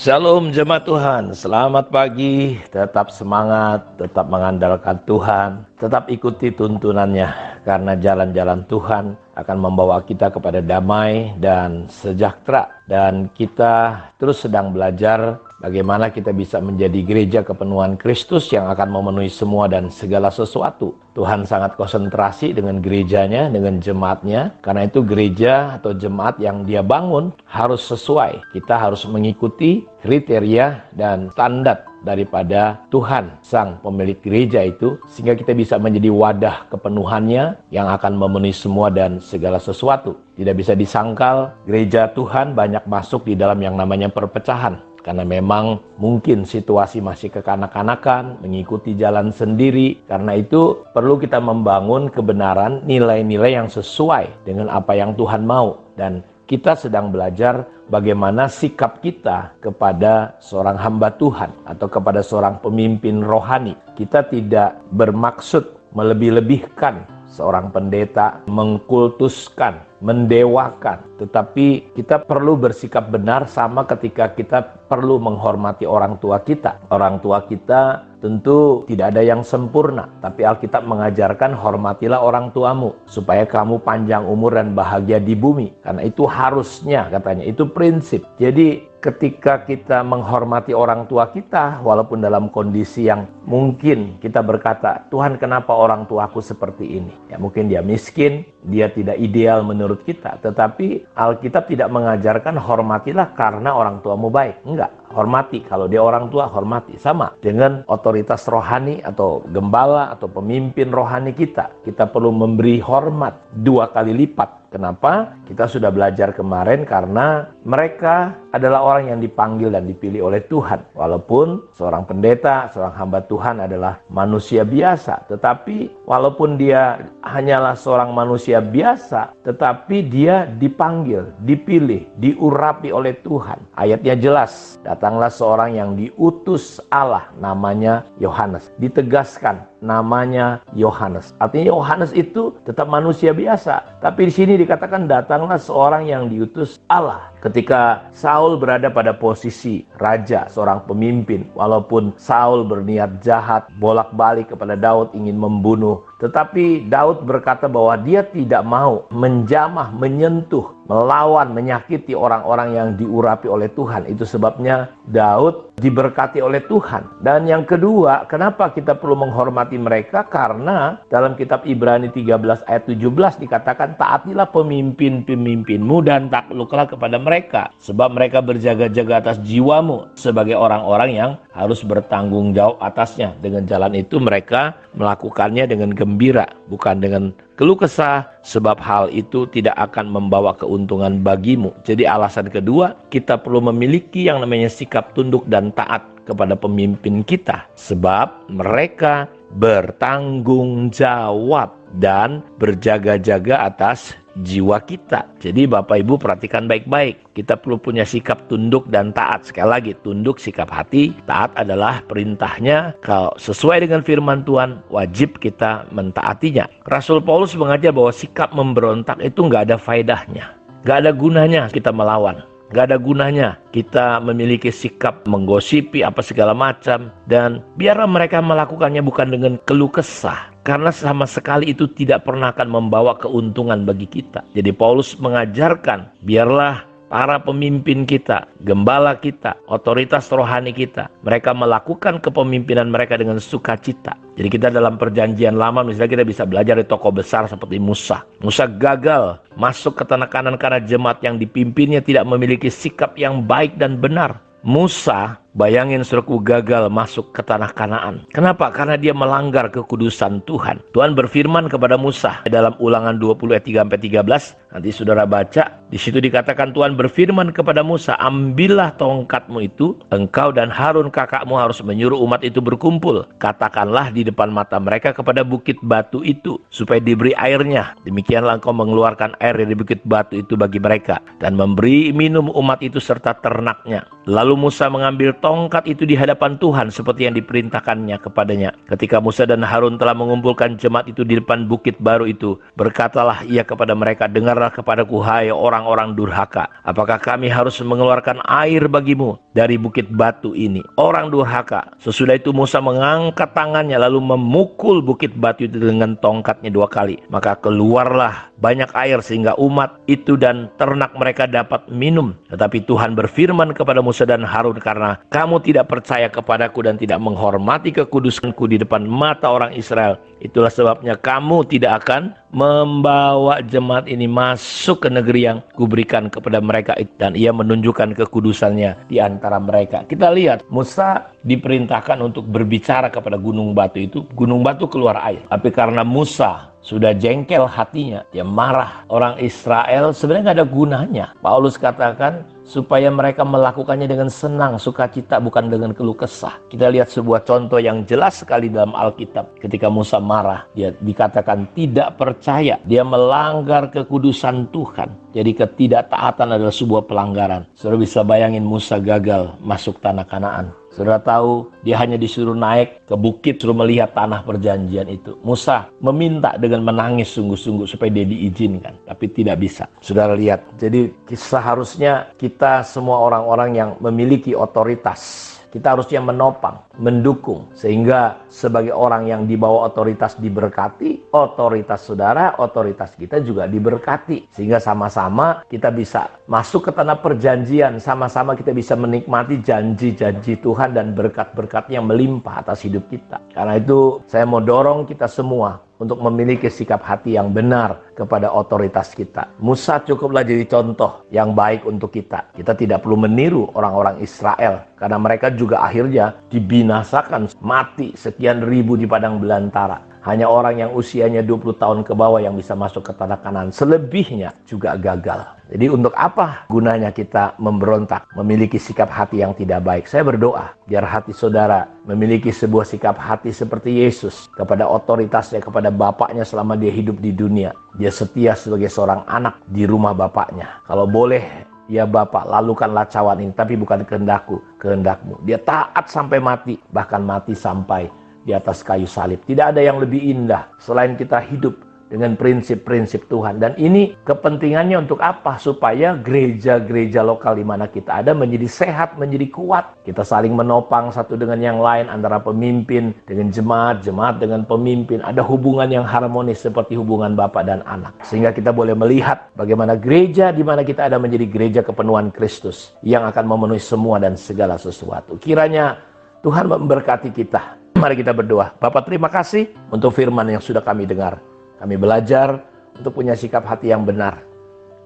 Shalom jemaat Tuhan, selamat pagi, tetap semangat, tetap mengandalkan Tuhan, tetap ikuti tuntunannya, karena jalan-jalan Tuhan akan membawa kita kepada damai dan sejahtera. Dan kita terus sedang belajar bagaimana kita bisa menjadi gereja kepenuhan Kristus yang akan memenuhi semua dan segala sesuatu. Tuhan sangat konsentrasi dengan gerejanya, dengan jemaatnya, karena itu gereja atau jemaat yang dia bangun harus sesuai. Kita harus mengikuti kriteria dan standar daripada Tuhan, sang pemilik gereja itu, sehingga kita bisa menjadi wadah kepenuhannya yang akan memenuhi semua dan segala sesuatu. Tidak bisa disangkal gereja Tuhan banyak masuk di dalam yang namanya perpecahan. Karena memang mungkin situasi masih kekanak-kanakan, mengikuti jalan sendiri. Karena itu perlu kita membangun kebenaran, nilai-nilai yang sesuai dengan apa yang Tuhan mau. Dan kita sedang belajar bagaimana sikap kita kepada seorang hamba Tuhan atau kepada seorang pemimpin rohani. Kita tidak bermaksud melebih-lebihkan seorang pendeta, mengkultuskan, mendewakan. Tetapi kita perlu bersikap benar sama ketika kita perlu menghormati orang tua kita. Orang tua kita tentu tidak ada yang sempurna, tapi Alkitab mengajarkan hormatilah orang tuamu supaya kamu panjang umur dan bahagia di bumi. Karena itu harusnya, katanya, itu prinsip. Jadi ketika kita menghormati orang tua kita, walaupun dalam kondisi yang mungkin kita berkata, Tuhan kenapa orang tuaku seperti ini? Ya mungkin dia miskin, dia tidak ideal menurut kita. Tetapi Alkitab tidak mengajarkan hormatilah karena orang tuamu baik. Enggak, hormati. Kalau dia orang tua, hormati. Sama dengan otoritas rohani atau gembala atau pemimpin rohani kita. Kita perlu memberi hormat 2 kali lipat. Kenapa? Kita sudah belajar kemarin karena mereka adalah orang yang dipanggil dan dipilih oleh Tuhan. Walaupun seorang pendeta, seorang hamba Tuhan adalah manusia biasa. Tetapi walaupun dia hanyalah seorang manusia biasa, tetapi dia dipanggil, dipilih, diurapi oleh Tuhan. Ayatnya jelas, datanglah seorang yang diutus Allah, namanya Yohanes. Ditegaskan, namanya Yohanes. Artinya Yohanes itu tetap manusia biasa. Tapi di sini dikatakan datanglah seorang yang diutus Allah. Ketika Saul berada pada posisi raja, seorang pemimpin, walaupun Saul berniat jahat, bolak-balik kepada Daud ingin membunuh, tetapi Daud berkata bahwa dia tidak mau menjamah, menyentuh, melawan, menyakiti orang-orang yang diurapi oleh Tuhan. Itu sebabnya Daud diberkati oleh Tuhan. Dan yang kedua, kenapa kita perlu menghormati mereka? Karena dalam kitab Ibrani 13 ayat 17 dikatakan, taatilah pemimpin-pemimpinmu dan takluklah kepada mereka, sebab mereka berjaga-jaga atas jiwamu sebagai orang-orang yang harus bertanggung jawab atasnya. Dengan jalan itu mereka melakukannya dengan gembira, bukan dengan keluh kesah, sebab hal itu tidak akan membawa keuntungan bagimu. Jadi alasan kedua, kita perlu memiliki yang namanya sikap tunduk dan taat kepada pemimpin kita, sebab mereka bertanggung jawab dan berjaga-jaga atas jiwa kita. Jadi Bapak Ibu perhatikan baik-baik. Kita perlu punya sikap tunduk dan taat. Sekali lagi, tunduk sikap hati, taat adalah perintahnya. Kalau sesuai dengan firman Tuhan, wajib kita mentaatinya. Rasul Paulus mengajar bahwa sikap memberontak itu nggak ada faedahnya. Nggak ada gunanya kita melawan. Gak ada gunanya kita memiliki sikap menggosipi apa segala macam. Dan biarlah mereka melakukannya bukan dengan keluh kesah, karena sama sekali itu tidak pernah akan membawa keuntungan bagi kita. Jadi Paulus mengajarkan, biarlah para pemimpin kita, gembala kita, otoritas rohani kita, mereka melakukan kepemimpinan mereka dengan sukacita. Jadi kita dalam perjanjian lama misalnya kita bisa belajar dari tokoh besar seperti Musa. Musa gagal masuk ke tanah Kanaan karena jemaat yang dipimpinnya tidak memiliki sikap yang baik dan benar. Musa, bayangin saudaraku, gagal masuk ke tanah Kanaan. Kenapa? Karena dia melanggar kekudusan Tuhan. Tuhan berfirman kepada Musa dalam Ulangan 20 ayat 3-13. Nanti saudara baca, di situ dikatakan Tuhan berfirman kepada Musa, ambillah tongkatmu itu, engkau dan Harun kakakmu harus menyuruh umat itu berkumpul. Katakanlah di depan mata mereka kepada bukit batu itu, supaya diberi airnya. Demikianlah engkau mengeluarkan air dari bukit batu itu bagi mereka, dan memberi minum umat itu serta ternaknya. Lalu Musa mengambil tongkat itu di hadapan Tuhan seperti yang diperintahkannya kepadanya. Ketika Musa dan Harun telah mengumpulkan jemaat itu di depan bukit baru itu, berkatalah ia kepada mereka, dengarlah kepadaku hai orang-orang durhaka. Apakah kami harus mengeluarkan air bagimu dari bukit batu ini? Orang durhaka. Sesudah itu Musa mengangkat tangannya lalu memukul bukit batu itu dengan tongkatnya 2 kali. Maka keluarlah banyak air sehingga umat itu dan ternak mereka dapat minum. Tetapi Tuhan berfirman kepada Musa dan Harun, karena kamu tidak percaya kepadaku dan tidak menghormati kekudusanku di depan mata orang Israel, itulah sebabnya kamu tidak akan membawa jemaat ini masuk ke negeri yang kuberikan kepada mereka. Dan ia menunjukkan kekudusannya di antara mereka. Kita lihat Musa diperintahkan untuk berbicara kepada gunung batu itu. Gunung batu keluar air. Tapi karena Musa sudah jengkel hatinya, dia marah. Orang Israel sebenarnya gak ada gunanya. Paulus katakan supaya mereka melakukannya dengan senang, sukacita, bukan dengan keluh kesah. Kita lihat sebuah contoh yang jelas sekali dalam Alkitab. Ketika Musa marah, dia dikatakan tidak percaya. Dia melanggar kekudusan Tuhan. Jadi ketidaktaatan adalah sebuah pelanggaran. Saudara bisa bayangin Musa gagal masuk tanah Kanaan. Saudara tahu dia hanya disuruh naik ke bukit, suruh melihat tanah perjanjian itu. Musa meminta dengan menangis sungguh-sungguh supaya dia diizinkan, tapi tidak bisa. Saudara lihat, jadi seharusnya kita semua orang-orang yang memiliki otoritas, kita harusnya menopang, mendukung, sehingga sebagai orang yang di bawah otoritas diberkati, otoritas saudara, otoritas kita juga diberkati, sehingga sama-sama kita bisa masuk ke tanah perjanjian, sama-sama kita bisa menikmati janji-janji Tuhan dan berkat-berkat yang melimpah atas hidup kita. Karena itu saya mau dorong kita semua untuk memiliki sikap hati yang benar kepada otoritas kita. Musa cukuplah jadi contoh yang baik untuk kita. Kita tidak perlu meniru orang-orang Israel, karena mereka juga akhirnya dibinasakan, mati sekian ribu di padang belantara. Hanya orang yang usianya 20 tahun ke bawah yang bisa masuk ke tanah Kanaan. Selebihnya juga gagal. Jadi untuk apa gunanya kita memberontak, memiliki sikap hati yang tidak baik? Saya berdoa biar hati saudara memiliki sebuah sikap hati seperti Yesus kepada otoritasnya, kepada Bapaknya selama dia hidup di dunia. Dia setia sebagai seorang anak di rumah Bapaknya. Kalau boleh, ya Bapak, lakukanlah cawan ini, tapi bukan kehendakku, kehendakmu. Dia taat sampai mati, bahkan mati sampai di atas kayu salib. Tidak ada yang lebih indah selain kita hidup dengan prinsip-prinsip Tuhan. Dan ini kepentingannya untuk apa? Supaya gereja-gereja lokal di mana kita ada menjadi sehat, menjadi kuat. Kita saling menopang satu dengan yang lain, antara pemimpin dengan jemaat, jemaat dengan pemimpin. Ada hubungan yang harmonis seperti hubungan Bapa dan Anak. Sehingga kita boleh melihat bagaimana gereja di mana kita ada menjadi gereja kepenuhan Kristus yang akan memenuhi semua dan segala sesuatu. Kiranya Tuhan memberkati kita. Mari kita berdoa. Bapak, terima kasih untuk firman yang sudah kami dengar. Kami belajar untuk punya sikap hati yang benar,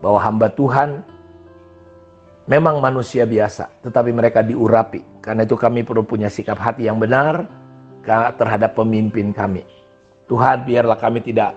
bahwa hamba Tuhan memang manusia biasa, tetapi mereka diurapi. Karena itu kami perlu punya sikap hati yang benar terhadap pemimpin kami. Tuhan, biarlah kami tidak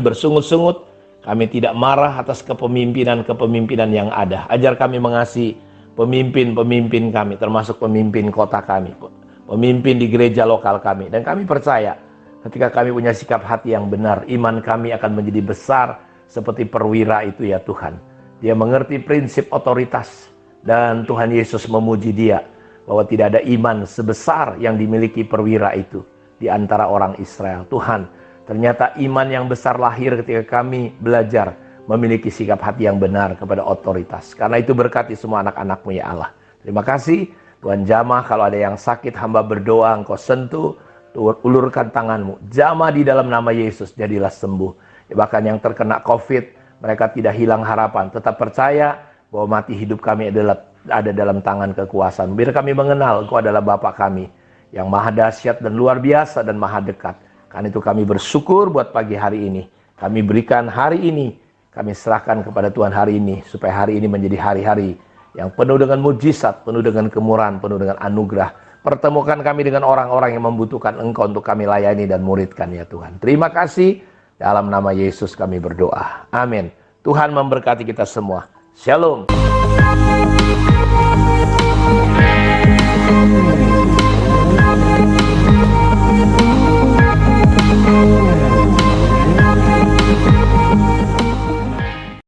bersungut-sungut, kami tidak marah atas kepemimpinan yang ada. Ajar kami mengasihi pemimpin-pemimpin kami, termasuk pemimpin kota kami, pemimpin di gereja lokal kami. Dan kami percaya ketika kami punya sikap hati yang benar, iman kami akan menjadi besar seperti perwira itu ya Tuhan. Dia mengerti prinsip otoritas, dan Tuhan Yesus memuji dia bahwa tidak ada iman sebesar yang dimiliki perwira itu di antara orang Israel. Tuhan, ternyata iman yang besar lahir ketika kami belajar memiliki sikap hati yang benar kepada otoritas. Karena itu berkati semua anak-anak-Mu ya Allah. Terima kasih Tuhan. Jamah, kalau ada yang sakit, hamba berdoa Engkau sentuh, ulurkan tangan-Mu, jamah di dalam nama Yesus, jadilah sembuh. Bahkan yang terkena COVID, mereka tidak hilang harapan, tetap percaya bahwa mati hidup kami ada dalam tangan kekuasaan. Biar kami mengenal Engkau adalah Bapa kami yang maha dahsyat dan luar biasa dan maha dekat. Karena itu kami bersyukur buat pagi hari ini. Kami berikan hari ini, kami serahkan kepada Tuhan hari ini, supaya hari ini menjadi hari-hari yang penuh dengan mujizat, penuh dengan kemurahan, penuh dengan anugerah. Pertemukan kami dengan orang-orang yang membutuhkan Engkau untuk kami layani dan muridkan ya Tuhan. Terima kasih. Dalam nama Yesus kami berdoa. Amin. Tuhan memberkati kita semua. Shalom.